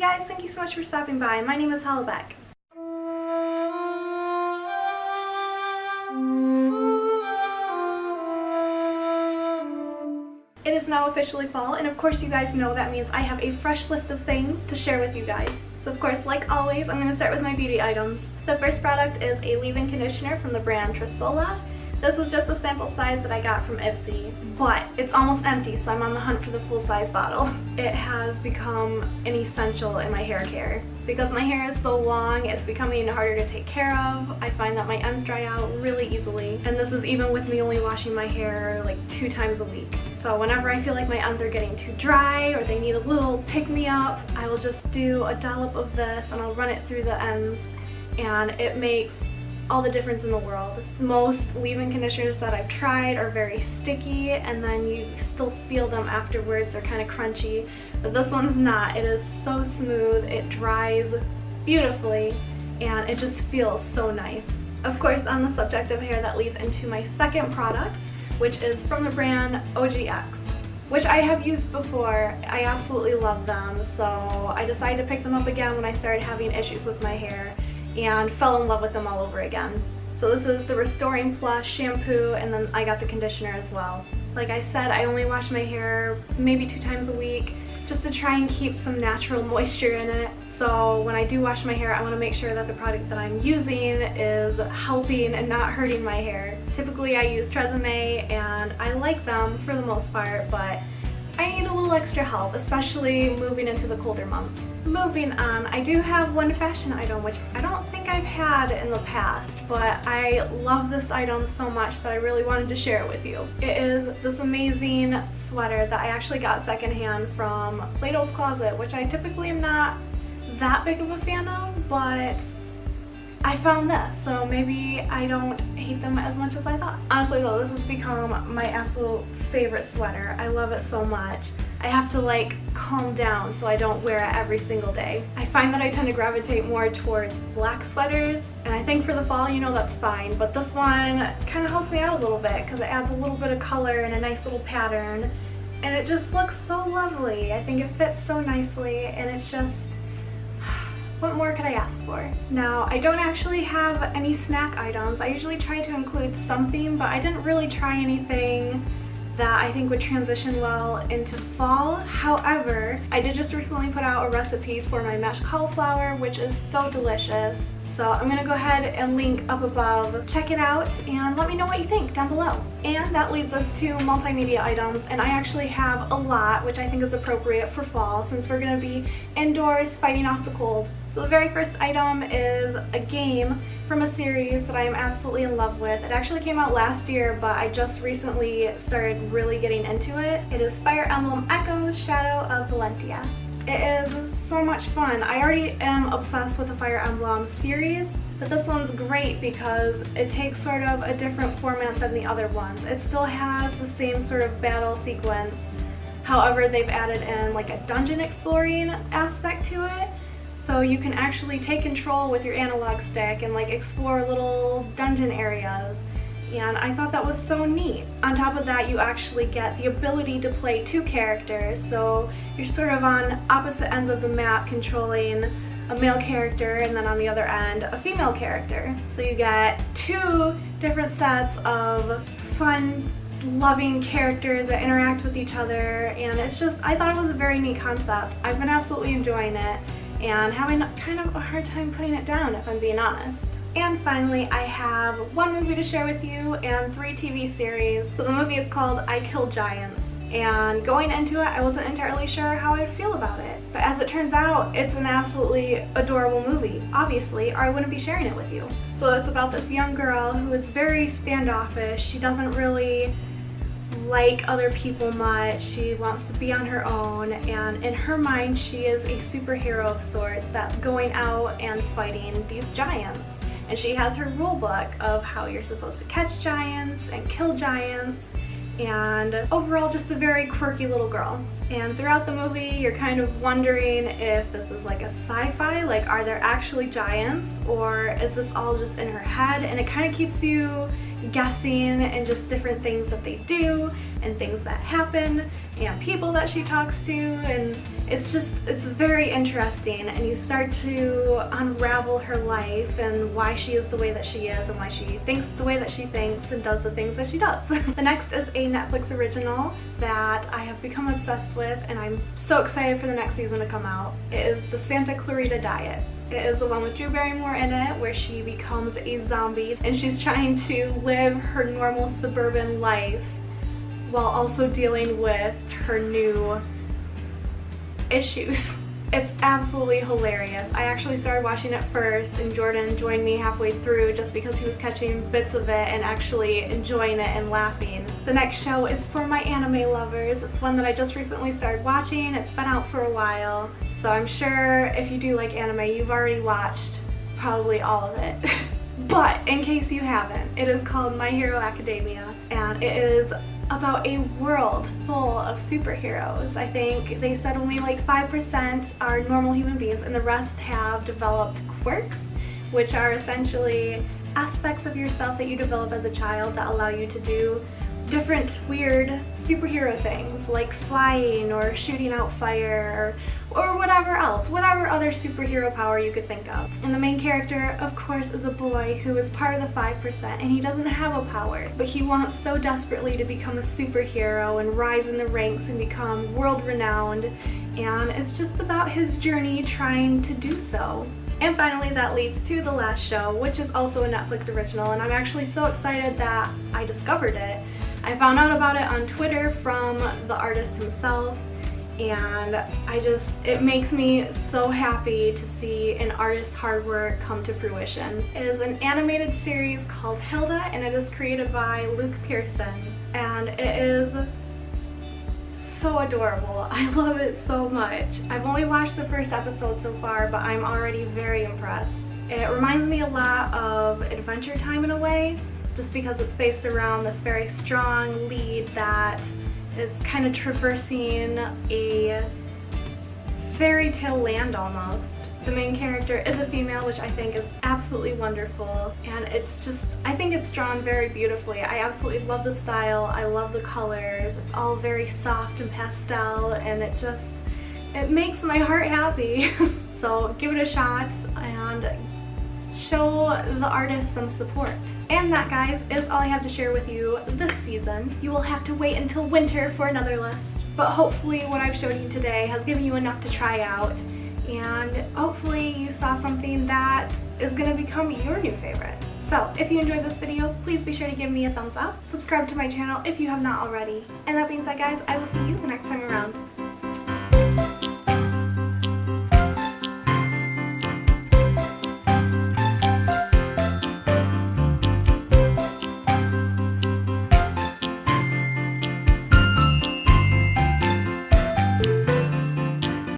guys, thank you so much for stopping by. My name is Hollabec. It is now officially fall, and of course you guys know that means I have a fresh list of things to share with you guys. So of course, like always, I'm going to start with my beauty items. The first product is a leave-in conditioner from the brand Trisola. This is just a sample size that I got from Ipsy, but it's almost empty, so I'm on the hunt for the full-size bottle. It has become an essential in my hair care. Because my hair is so long, it's becoming harder to take care of. I find that my ends dry out really easily, and this is even with me only washing my hair like 2 times a week. So whenever I feel like my ends are getting too dry or they need a little pick-me-up, I will just do a dollop of this and I'll run it through the ends, and it makes all the difference in the world. Most leave-in conditioners that I've tried are very sticky, and then you still feel them afterwards. They're kind of crunchy, but this one's not. It is so smooth, it dries beautifully, and it just feels so nice. Of course, on the subject of hair, that leads into my second product, which is from the brand OGX, which I have used before. I absolutely love them, so I decided to pick them up again when I started having issues with my hair, and fell in love with them all over again. So this is the Restoring Plus shampoo, and then I got the conditioner as well. Like I said, I only wash my hair maybe 2 times a week just to try and keep some natural moisture in it. So when I do wash my hair, I want to make sure that the product that I'm using is helping and not hurting my hair. Typically I use Tresemme, and I like them for the most part, but I need a little extra help, especially moving into the colder months. Moving on, I do have one fashion item which I don't think I've had in the past, but I love this item so much that I really wanted to share it with you. It is this amazing sweater that I actually got secondhand from Plato's Closet, which I typically am not that big of a fan of, but I found this, so maybe I don't hate them as much as I thought. Honestly though, this has become my absolute favorite sweater. I love it so much. I have to like calm down so I don't wear it every single day. I find that I tend to gravitate more towards black sweaters, and I think for the fall, you know, that's fine, but this one kind of helps me out a little bit because it adds a little bit of color and a nice little pattern, and it just looks so lovely. I think it fits so nicely, and it's just, what more could I ask for? Now, I don't actually have any snack items. I usually try to include something, but I didn't really try anything that I think would transition well into fall. However, I did just recently put out a recipe for my mashed cauliflower, which is so delicious. So I'm gonna go ahead and link up above. Check it out and let me know what you think down below. And that leads us to multimedia items, and I actually have a lot, which I think is appropriate for fall since we're gonna be indoors fighting off the cold. So the very first item is a game from a series that I am absolutely in love with. It actually came out last year, but I just recently started really getting into it. It is Fire Emblem Echoes: Shadow of Valentia. It is so much fun. I already am obsessed with the Fire Emblem series, but this one's great because it takes sort of a different format than the other ones. It still has the same sort of battle sequence. However, they've added in like a dungeon exploring aspect to it. So you can actually take control with your analog stick and like explore little dungeon areas, and I thought that was so neat. On top of that, you actually get the ability to play 2 characters, so you're sort of on opposite ends of the map controlling a male character, and then on the other end a female character. So you get 2 different sets of fun, loving characters that interact with each other, and it's just, I thought it was a very neat concept. I've been absolutely enjoying it and having kind of a hard time putting it down, if I'm being honest. And finally, I have 1 movie to share with you and 3 TV series. So the movie is called I Kill Giants, and going into it, I wasn't entirely sure how I'd feel about it. But as it turns out, it's an absolutely adorable movie, obviously, or I wouldn't be sharing it with you. So it's about this young girl who is very standoffish. She doesn't really like other people much. She wants to be on her own, and in her mind she is a superhero of sorts that's going out and fighting these giants. And she has her rule book of how you're supposed to catch giants and kill giants, and overall just a very quirky little girl. And throughout the movie you're kind of wondering if this is like a sci-fi, like are there actually giants, or is this all just in her head? And it kind of keeps you guessing and just different things that they do and things that happen and people that she talks to, and it's very interesting, and you start to unravel her life and why she is the way that she is and why she thinks the way that she thinks and does the things that she does. The next is a Netflix original that I have become obsessed with, and I'm so excited for the next season to come out. It is the Santa Clarita Diet. It is the one with Drew Barrymore in it, where she becomes a zombie and she's trying to live her normal suburban life while also dealing with her new issues. It's absolutely hilarious. I actually started watching it first, and Jordan joined me halfway through just because he was catching bits of it and actually enjoying it and laughing. The next show is for my anime lovers. It's one that I just recently started watching. It's been out for a while, so I'm sure if you do like anime, you've already watched probably all of it. But in case you haven't, it is called My Hero Academia, and it is about a world full of superheroes. I think they said only like 5% are normal human beings, and the rest have developed quirks, which are essentially aspects of yourself that you develop as a child that allow you to do different weird superhero things like flying or shooting out fire or whatever else, whatever other superhero power you could think of. And the main character, of course, is a boy who is part of the 5%, and he doesn't have a power, but he wants so desperately to become a superhero and rise in the ranks and become world-renowned, and it's just about his journey trying to do so. And finally, that leads to the last show, which is also a Netflix original, and I'm actually so excited that I discovered it. I found out about it on Twitter from the artist himself, and it makes me so happy to see an artist's hard work come to fruition. It is an animated series called Hilda, and it is created by Luke Pearson, and it is so adorable. I love it so much. I've only watched the first episode so far, but I'm already very impressed. It reminds me a lot of Adventure Time in a way, just because it's based around this very strong lead that is kind of traversing a fairy tale land almost. The main character is a female, which I think is absolutely wonderful, and I think it's drawn very beautifully. I absolutely love the style, I love the colors, it's all very soft and pastel, and it makes my heart happy. So give it a shot and show the artist some support. And that, guys, is all I have to share with you this season. You will have to wait until winter for another list, but hopefully what I've showed you today has given you enough to try out, and hopefully you saw something that is going to become your new favorite. So if you enjoyed this video, please be sure to give me a thumbs up, subscribe to my channel if you have not already, and that being said, guys, I will see you the next time around.